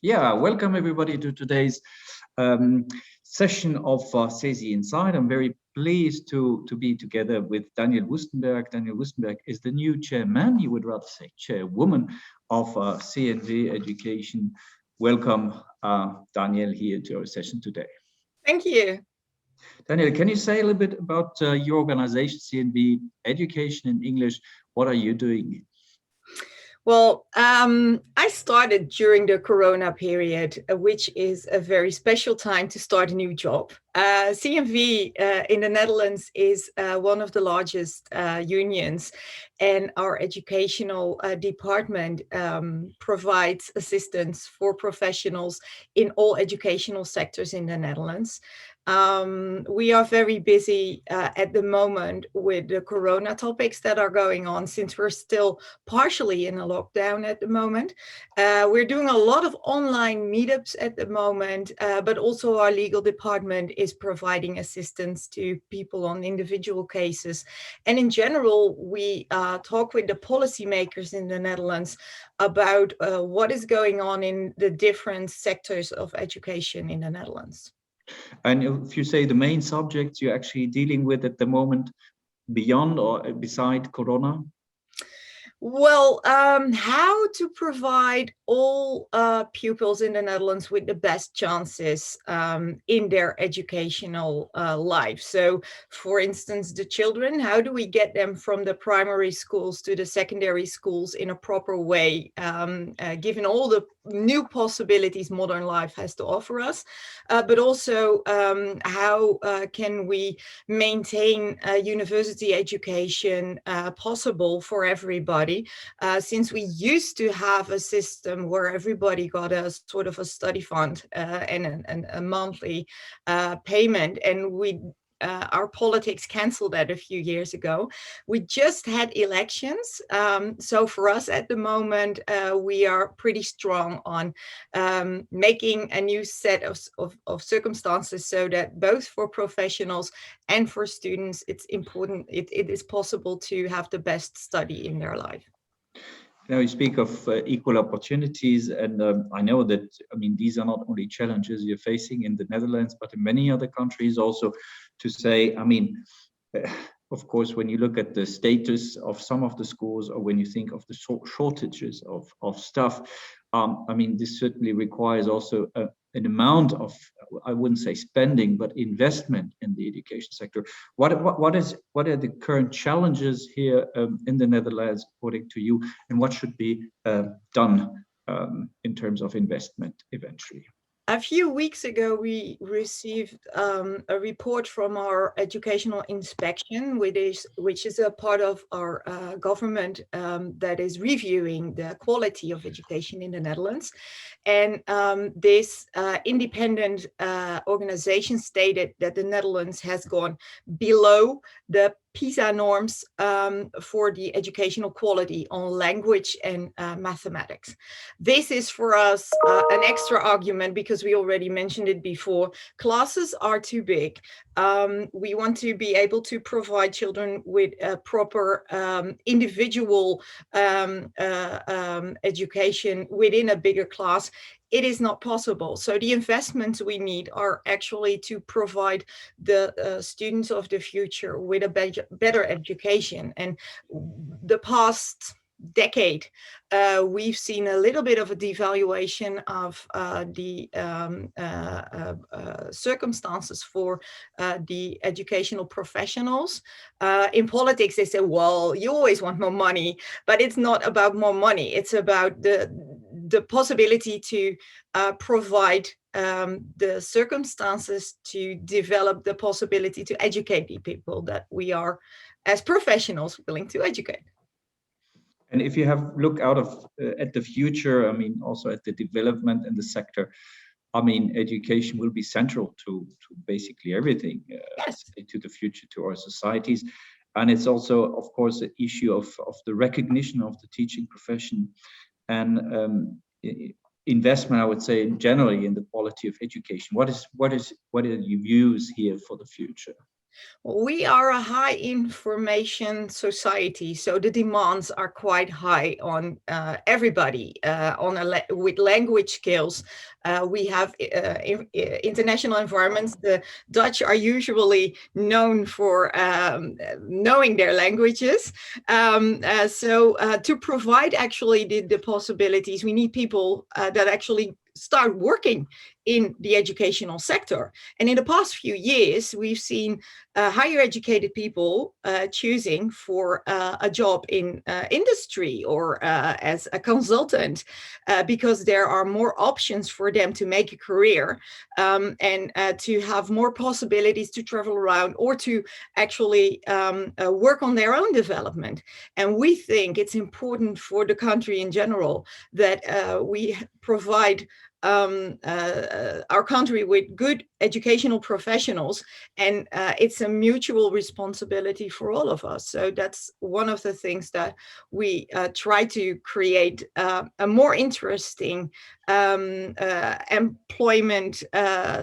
Yeah, welcome everybody to today's session of CESI Inside. I'm very pleased to be together with Daniëlle Woestenberg. Daniëlle Woestenberg is the new chairman, you would rather say chairwoman of CNV Education. Welcome, Daniëlle, here to our session today. Thank you. Daniëlle, can you say a little bit about your organization, CNV Education in English? What are you doing? Well, I started during the Corona period, which is a very special time to start a new job. CNV in the Netherlands is one of the largest unions, and our educational department provides assistance for professionals in all educational sectors in the Netherlands. We are very busy at the moment with the Corona topics that are going on, since we're still partially in a lockdown at the moment. We're doing a lot of online meetups at the moment, but also our legal department is providing assistance to people on individual cases. And in general, we talk with the policymakers in the Netherlands about what is going on in the different sectors of education in the Netherlands. And if you say the main subjects you're actually dealing with at the moment, beyond or beside Corona? Well, how to provide all pupils in the Netherlands with the best chances in their educational life. So, for instance, the children, how do we get them from the primary schools to the secondary schools in a proper way, given all the new possibilities modern life has to offer us, but also how can we maintain university education possible for everybody, since we used to have a system where everybody got a sort of a study fund and a monthly payment, and our politics canceled that a few years ago. We just had elections. So for us at the moment, we are pretty strong on making a new set of circumstances so that both for professionals and for students, it's important, it is possible to have the best study in their life. Now you speak of equal opportunities, and I know that, I mean, these are not only challenges you're facing in the Netherlands, but in many other countries also, to say, I mean, of course, when you look at the status of some of the schools, or when you think of the shortages of stuff, I mean, this certainly requires also an amount of, I wouldn't say spending, but investment in the education sector. What are the current challenges here in the Netherlands, according to you, and what should be done in terms of investment eventually? A few weeks ago, we received a report from our educational inspection, which is a part of our government that is reviewing the quality of education in the Netherlands. And this independent organization stated that the Netherlands has gone below the PISA norms for the educational quality on language and mathematics. This is for us an extra argument, because we already mentioned it before. Classes are too big. We want to be able to provide children with a proper individual education within a bigger class. It is not possible. So the investments we need are actually to provide the students of the future with a better education. And the past decade, we've seen a little bit of a devaluation of the circumstances for the educational professionals. In politics, they say, well, you always want more money, but it's not about more money. It's about the possibility to provide the circumstances to develop the possibility to educate the people that we are, as professionals, willing to educate. And if you have look out of at the future, I mean, also at the development in the sector, I mean, education will be central to basically everything, Yes. to the future, to our societies. And it's also, of course, an issue of the recognition of the teaching profession and investment, I would say, generally in the quality of education. What are your views here for the future? We are a high information society, so the demands are quite high on everybody with language skills. We have international environments. The Dutch are usually known for knowing their languages. So to provide actually the possibilities, we need people that actually start working in the educational sector. And in the past few years, we've seen higher educated people choosing for a job in industry or as a consultant because there are more options for them to make a career and to have more possibilities to travel around or to actually work on their own development. And we think it's important for the country in general that we provide our country with good educational professionals, and it's a mutual responsibility for all of us. So that's one of the things that we try to create a more interesting employment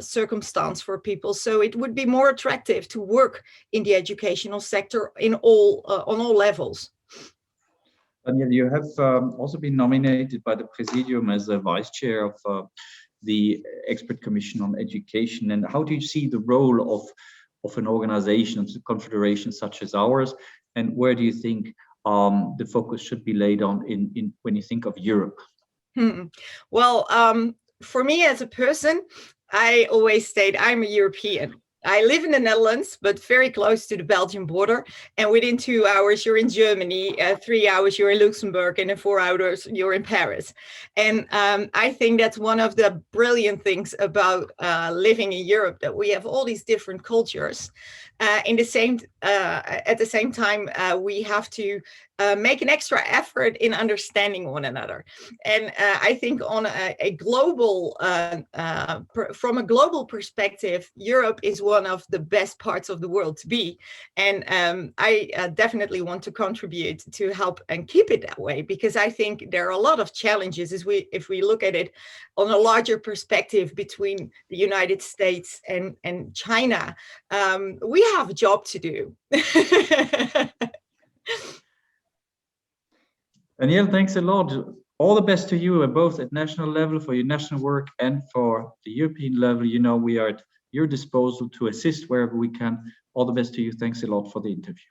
circumstance for people, so it would be more attractive to work in the educational sector on all levels. Daniëlle, you have also been nominated by the Presidium as a vice chair of the Expert Commission on Education. And how do you see the role of an organization, of a confederation such as ours? And where do you think the focus should be laid on when you think of Europe? Well, for me as a person, I always state I'm a European. I live in the Netherlands, but very close to the Belgian border. And within 2 hours, you're in Germany, 3 hours, you're in Luxembourg, and in 4 hours, you're in Paris. And I think that's one of the brilliant things about living in Europe, that we have all these different cultures. At the same time, we have to make an extra effort in understanding one another. And I think on a global, from a global perspective, Europe is one of the best parts of the world to be. And I definitely want to contribute to help and keep it that way, because I think there are a lot of challenges if we look at it on a larger perspective between the United States and China. We have a job to do. Daniëlle, thanks a lot. All the best to you, both at national level for your national work and for the European level. You know, we are at your disposal to assist wherever we can. All the best to you. Thanks a lot for the interview.